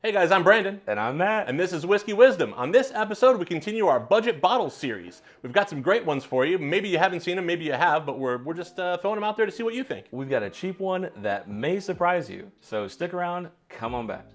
Hey guys, I'm Brandon. And I'm Matt. And this is Whiskey Wisdom. On this episode, we continue our budget bottle series. We've got some great ones for you. Maybe you haven't seen them, maybe you have, but we're just throwing them out there to see what you think. We've got a cheap one that may surprise you. So stick around, come on back.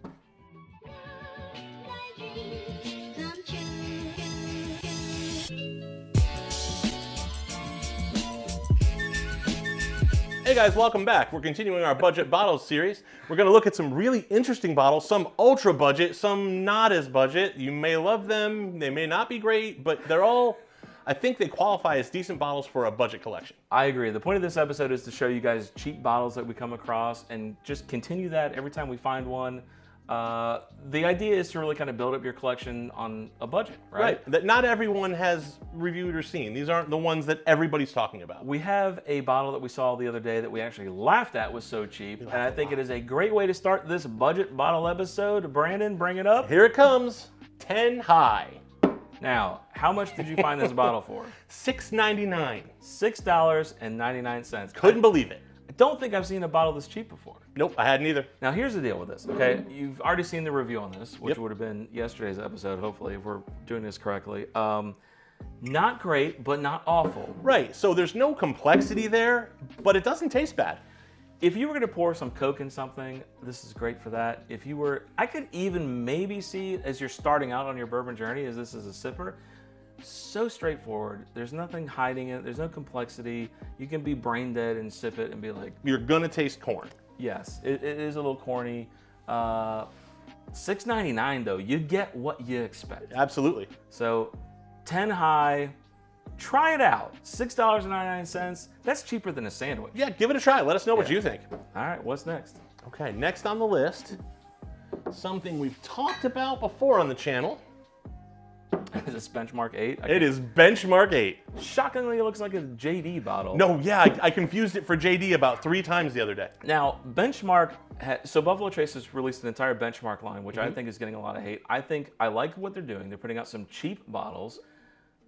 Hey guys, welcome back. We're continuing our budget bottles series. We're going to look at some really interesting bottles, some ultra budget, some not as budget. You may love them, they may not be great, but they're all, I think they qualify as decent bottles for a budget collection. I agree. The point of this episode is to show you guys cheap bottles that we come across and just continue that every time we find one. The idea is to really kind of build up your collection on a budget, right? That not everyone has reviewed or seen. These aren't the ones that everybody's talking about. We have a bottle that we saw the other day that we actually laughed at was so cheap, and I think it is a great way to start this budget bottle episode. Brandon, bring it up. Here it comes, 10 High. Now, how much did you find this bottle for? $6.99. $6.99. Couldn't believe it. I don't think I've seen a bottle this cheap before. Nope, I hadn't either. Now here's the deal with this, okay? You've already seen the review on this, which would have been yesterday's episode, hopefully, if we're doing this correctly. Not great, but not awful. Right, so there's no complexity there, but it doesn't taste bad. If you were gonna pour some Coke in something, this is great for that. If you were, I could even maybe see as you're starting out on your bourbon journey, as this is a sipper, so straightforward. There's nothing hiding in it. There's no complexity. You can be brain dead and sip it and be like, you're gonna taste corn. yes, it is a little corny. $6.99 though, you get what you expect. Absolutely. So 10 High, try it out. $6.99, that's cheaper than a sandwich. Yeah, give it a try. Let us know what you think. All right, what's next? Okay, next on the list, something we've talked about before on the channel. Is this Benchmark 8? It is Benchmark 8. Shockingly, it looks like a JD bottle. No, yeah, I confused it for JD about 3 times the other day. Now, Benchmark, so Buffalo Trace has released an entire Benchmark line, which I think is getting a lot of hate. I like what they're doing. They're putting out some cheap bottles,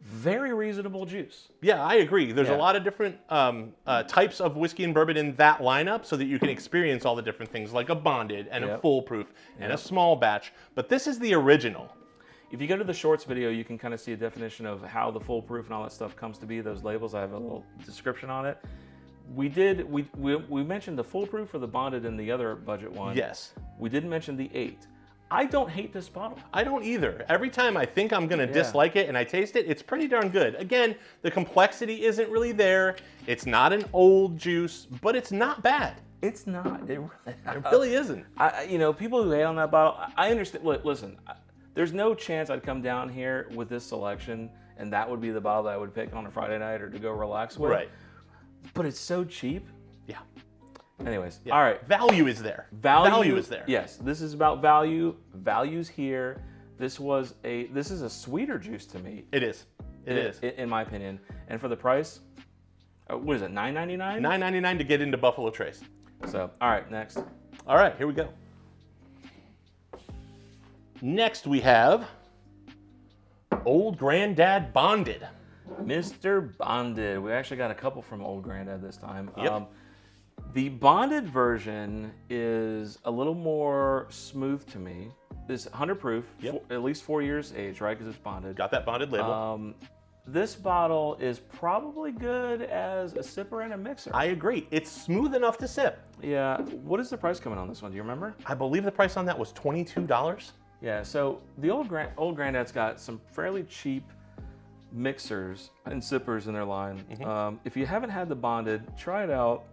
very reasonable juice. Yeah, I agree. There's a lot of different types of whiskey and bourbon in that lineup so that you can experience all the different things like a bonded and a foolproof and a small batch. But this is the original. If you go to the shorts video, you can kind of see a definition of how the foolproof and all that stuff comes to be, those labels. I have a little description on it. We mentioned the foolproof or the bonded in the other budget one. Yes. We didn't mention the 8. I don't hate this bottle. I don't either. Every time I think I'm gonna dislike it and I taste it, it's pretty darn good. Again, the complexity isn't really there. It's not an old juice, but it's not bad. It's not. It really isn't. You know, people who hate on that bottle, I understand. Listen, there's no chance I'd come down here with this selection and that would be the bottle that I would pick on a Friday night or to go relax with. Right. But it's so cheap. Yeah. Anyways, all right. Value is there. Value is there. Yes, this is about value. Value's here. This is a sweeter juice to me. It is. It is. In my opinion. And for the price, what is it, $9.99? $9.99 to get into Buffalo Trace. So, all right, next. All right, here we go. Next we have Old Granddad Bonded. Mr. Bonded. We actually got a couple from Old Granddad this time. Yep. The bonded version is a little more smooth to me. It's 100 proof, at least 4 years age, right? Because it's bonded. Got that bonded label. This bottle is probably good as a sipper and a mixer. I agree. It's smooth enough to sip. Yeah. What is the price coming on this one? Do you remember? I believe the price on that was $22. Yeah. So the Old Granddad's got some fairly cheap mixers and sippers in their line. If you haven't had the bonded, try it out.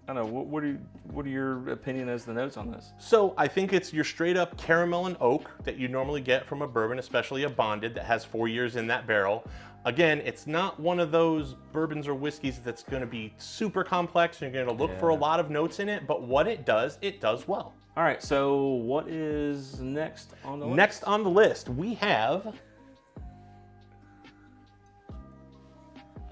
I don't know, what are your opinion as the notes on this? So I think it's your straight up caramel and oak that you normally get from a bourbon, especially a bonded that has 4 years in that barrel. Again, it's not one of those bourbons or whiskeys that's gonna be super complex and you're gonna look for a lot of notes in it, but what it does well. All right, so what is next on the list? Next on the list, we have...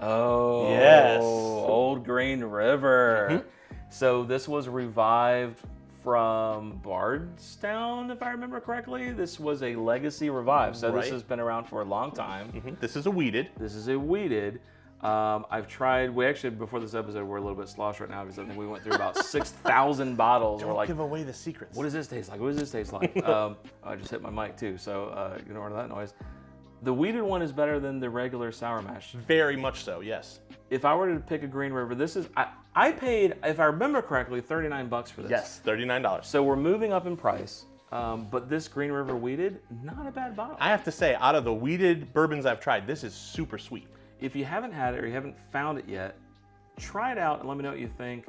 Oh, yes, Old Green River. So this was revived from Bardstown, if I remember correctly. This was a legacy revive. So this has been around for a long time. This is a wheated. This is a wheated. I've tried. We actually, before this episode, we're a little bit sloshed right now because I think we went through about 6,000 bottles. Don't give away the secrets. What does this taste like? What does this taste like? I just hit my mic too, so ignore that noise. The weeded one is better than the regular sour mash. Very much so, yes. If I were to pick a Green River, this is I paid, if I remember correctly, $39 for this. Yes, $39. So we're moving up in price, but this Green River weeded, not a bad bottle. I have to say, out of the weeded bourbons I've tried, this is super sweet. If you haven't had it or you haven't found it yet, try it out and let me know what you think.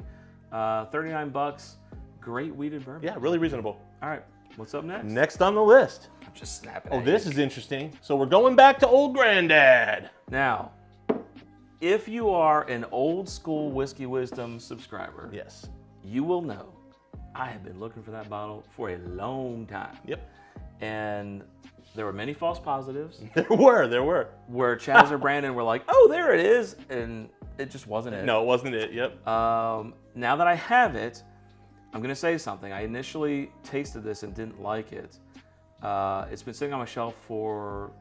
$39, great weeded bourbon. Yeah, really reasonable. All right, what's up next? Next on the list. I'm just snapping. Oh, this is interesting. So we're going back to Old Granddad. Now, if you are an old school Whiskey Wisdom subscriber, Yes. you will know I have been looking for that bottle for a long time. Yep. And there were many false positives There were. where Chaz or Brandon were like, oh, there it is. And it just wasn't it. No, it wasn't it. Yep. Now that I have it, I'm going to say something. I initially tasted this and didn't like it. It's been sitting on my shelf for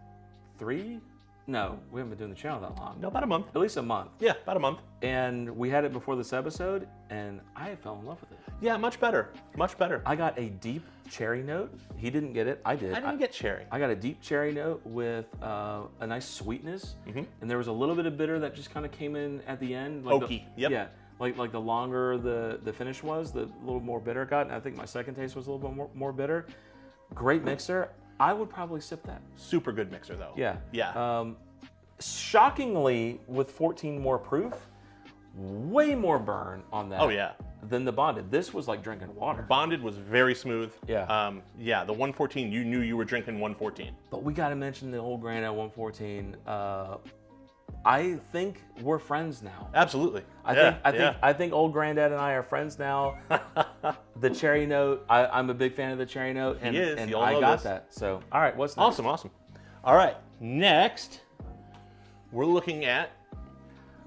No, we haven't been doing the channel that long. No, about a month. At least a month. Yeah, about a month. And we had it before this episode, and I fell in love with it. Yeah, much better. Much better. I got a deep cherry note. He didn't get it. I did. I didn't get cherry. I got a deep cherry note with a nice sweetness, and there was a little bit of bitter that just kind of came in at the end. Like Oaky. Yep. Yeah, like the longer the finish was, the little more bitter it got. And I think my second taste was a little bit more bitter. Great mixer. I would probably sip that. Super good mixer though. Yeah. Yeah. Shockingly, with 14 more proof, way more burn on that. Oh yeah. Than the bonded. This was like drinking water. Bonded was very smooth. Yeah. Yeah, the 114, you knew you were drinking 114. But we got to mention the old Granddad 114. I think we're friends now. Absolutely. I think old Granddad and I are friends now. The cherry note, I'm a big fan of the cherry note, and, He is. and You all I know got this. that. So, all right, what's next? Awesome. All right, next, we're looking at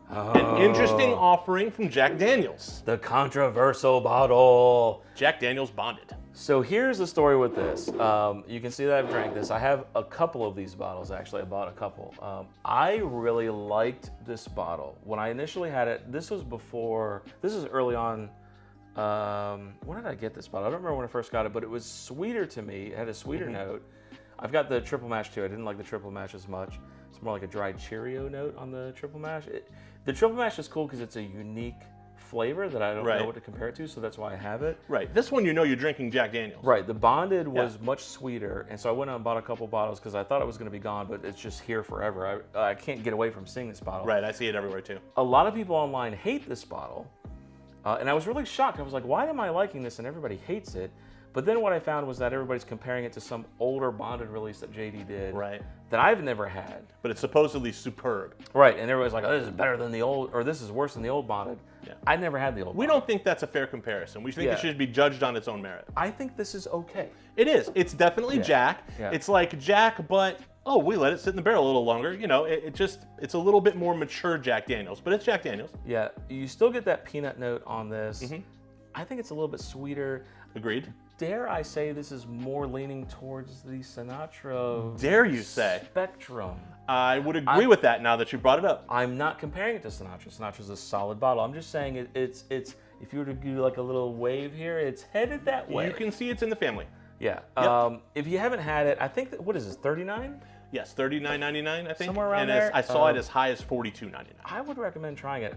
an interesting offering from Jack Daniels. The controversial bottle. Jack Daniels Bonded. So here's the story with this. You can see that I've drank this. I have a couple of these bottles, actually. I bought a couple. I really liked this bottle. When I initially had it, this was early on. When did I get this bottle? I don't remember when I first got it, but it was sweeter to me. It had a sweeter note. I've got the triple mash too. I didn't like the triple mash as much. It's more like a dried Cheerio note on the triple mash. The triple mash is cool because it's a unique flavor that I don't know what to compare it to, so that's why I have it. Right. This one, you know you're drinking Jack Daniels. Right. The bonded was much sweeter, and so I went out and bought a couple bottles because I thought it was going to be gone, but it's just here forever. I can't get away from seeing this bottle. Right. I see it everywhere too. A lot of people online hate this bottle, and I was really shocked. I was like, why am I liking this and everybody hates it? But then what I found was that everybody's comparing it to some older bonded release that JD did that I've never had. But it's supposedly superb. Right, and everybody's like, oh, this is better than the old, or this is worse than the old bonded. Yeah. I never had the old We bonded. don't think that's a fair comparison. We think it should be judged on its own merit. I think this is okay. It is. It's definitely Jack. Yeah. It's like Jack, but we let it sit in the barrel a little longer. You know, it's a little bit more mature Jack Daniels, but it's Jack Daniels. Yeah, you still get that peanut note on this. I think it's a little bit sweeter. Agreed. Dare I say this is more leaning towards the Sinatra Dare you say? spectrum. I would agree with that now that you brought it up. I'm not comparing it to Sinatra. Sinatra's a solid bottle. I'm just saying it's if you were to do like a little wave here, it's headed that way. You can see it's in the family. Yeah. If you haven't had it, I think what is this, 39? Yes, $39.99, I think. Somewhere around and there. I saw it as high as $42.99. I would recommend trying it.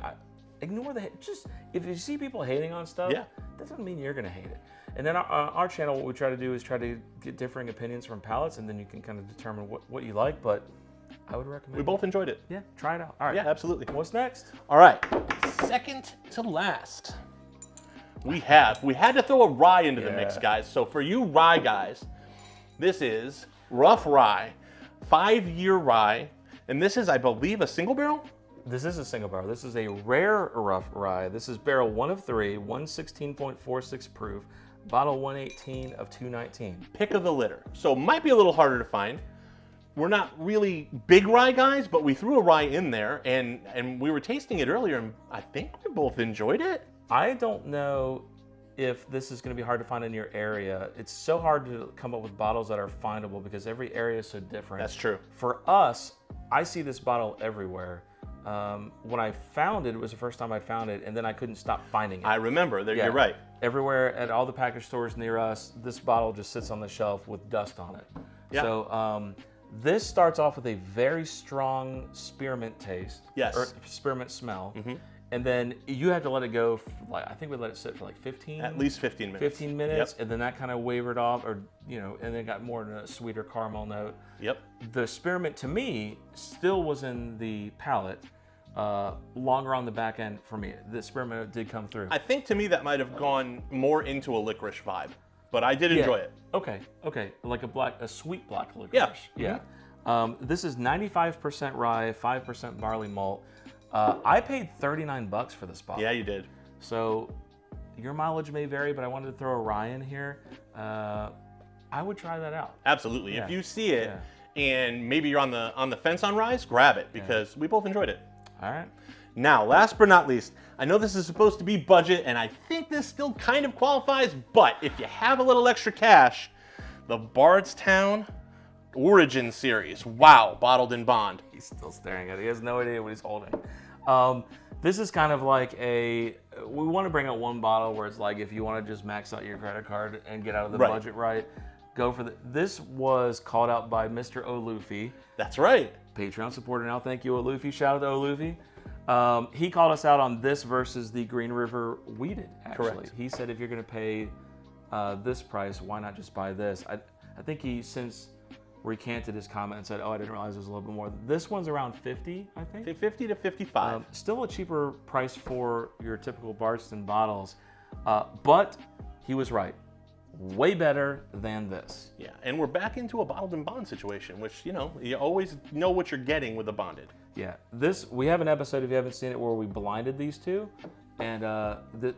Ignore just if you see people hating on stuff, that doesn't mean you're gonna hate it. And then our channel, what we try to do is try to get differing opinions from palates, and then you can kind of determine what you like. But I would recommend. We both enjoyed it. Yeah, try it out. All right. Yeah, absolutely. What's next? All right, second to last. We had to throw a rye into the mix, guys. So for you rye guys, this is Rough Rye, 5-year rye, and this is, I believe, a single barrel. This is a single barrel. This is a rare rough rye. This is barrel 1 of 3, 116.46 proof, bottle 118 of 219. Pick of the litter. So might be a little harder to find. We're not really big rye guys, but we threw a rye in there, and we were tasting it earlier, and I think we both enjoyed it. I don't know if this is going to be hard to find in your area. It's so hard to come up with bottles that are findable because every area is so different. That's true. For us, I see this bottle everywhere. When I found it, it was the first time I'd found it, and then I couldn't stop finding it. I remember. You're right. Everywhere at all the package stores near us, this bottle just sits on the shelf with dust on it. Yeah. So this starts off with a very strong spearmint taste. Yes. Or spearmint smell. And then you have to let it go, I think we let it sit for like 15? At least 15 minutes. 15 minutes, Yep. and then that kind of wavered off, or, and then got more in a sweeter caramel note. Yep. The spearmint, to me, still was in the palate, longer on the back end for me. The spearmint did come through. I think to me that might have gone more into a licorice vibe, but I did enjoy it. Okay, like a sweet black licorice. Yeah. This is 95% rye, 5% barley malt. I paid $39 for this bottle. Yeah, you did. So your mileage may vary, but I wanted to throw a rye in here. I would try that out. Absolutely. Yeah. If you see it and maybe you're on the fence on rye, grab it because we both enjoyed it. All right. Now, last but not least, I know this is supposed to be budget, and I think this still kind of qualifies, but if you have a little extra cash, the Bardstown Origin Series. Wow, bottled in bond. He's still staring at it. He has no idea what he's holding. This is kind of like we want to bring out one bottle where it's like if you want to just max out your credit card and get out of the budget right, go for this was called out by Mr. O'Luffy. That's right. Patreon supporter now. Thank you, O'Luffy. Shout out to O'Luffy. He called us out on this versus the Green River Weeded, actually. Correct. He said if you're going to pay this price, why not just buy this? I think he since recanted his comment and said, oh, I didn't realize it was a little bit more. This one's around 50, I think. 50 to 55. Still a cheaper price for your typical Bardstown bottles, but he was right. Way better than this. Yeah, and we're back into a bottled in bond situation, which, you always know what you're getting with a bonded. Yeah, we have an episode, if you haven't seen it, where we blinded these two, and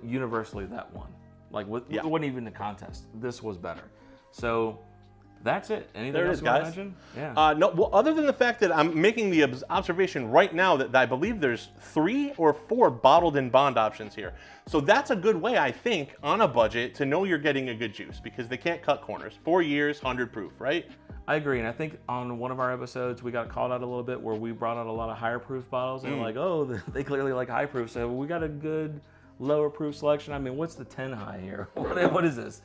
universally that won. Like, it wasn't even a contest. This was better. So that's it. Anything there it else is, you want guys. to mention? Yeah. No, well, other than the fact that I'm making the observation right now that I believe there's 3 or 4 bottled in bond options here. So that's a good way, I think, on a budget to know you're getting a good juice because they can't cut corners. 4 years, 100 proof, right? I agree, and I think on one of our episodes we got called out a little bit where we brought out a lot of higher proof bottles and like, oh, they clearly like high proof, so we got a good lower proof selection. I mean, what's the 10 high here? What is this?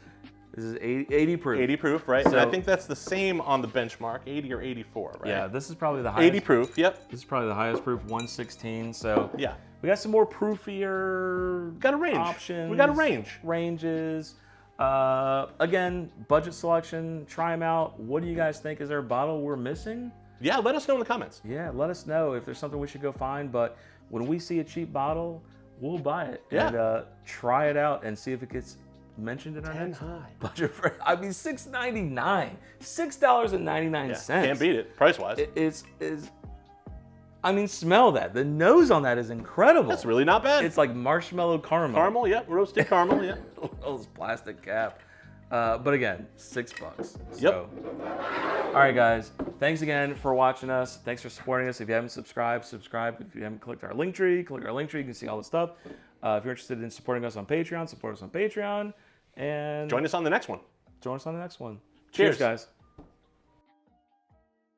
This is 80 proof. 80 proof, right? So, and I think that's the same on the benchmark, 80 or 84, right? Yeah, this is probably the highest. 80 proof, yep. This is probably the highest proof, 116. So yeah, we got some more proofier got a range. options. We got a range. Ranges. Again, budget selection. Try them out. What do you guys think? Is there a bottle we're missing? Yeah, let us know in the comments. Yeah, let us know if there's something we should go find. But when we see a cheap bottle, we'll buy it and try it out and see if it gets mentioned in our next budget. I mean, $6.99, $6.99. Can't beat it price wise. I mean, smell that. The nose on that is incredible. That's really not bad. It's like marshmallow caramel. Caramel, yep. Roasted caramel, yep. Those plastic cap. But again, $6. Yep. So, all right, guys. Thanks again for watching us. Thanks for supporting us. If you haven't subscribed, subscribe. If you haven't clicked our link tree, click our link tree. You can see all the stuff. If you're interested in supporting us on Patreon, support us on Patreon. And join us on the next one. Join us on the next one. Cheers Cheers, guys.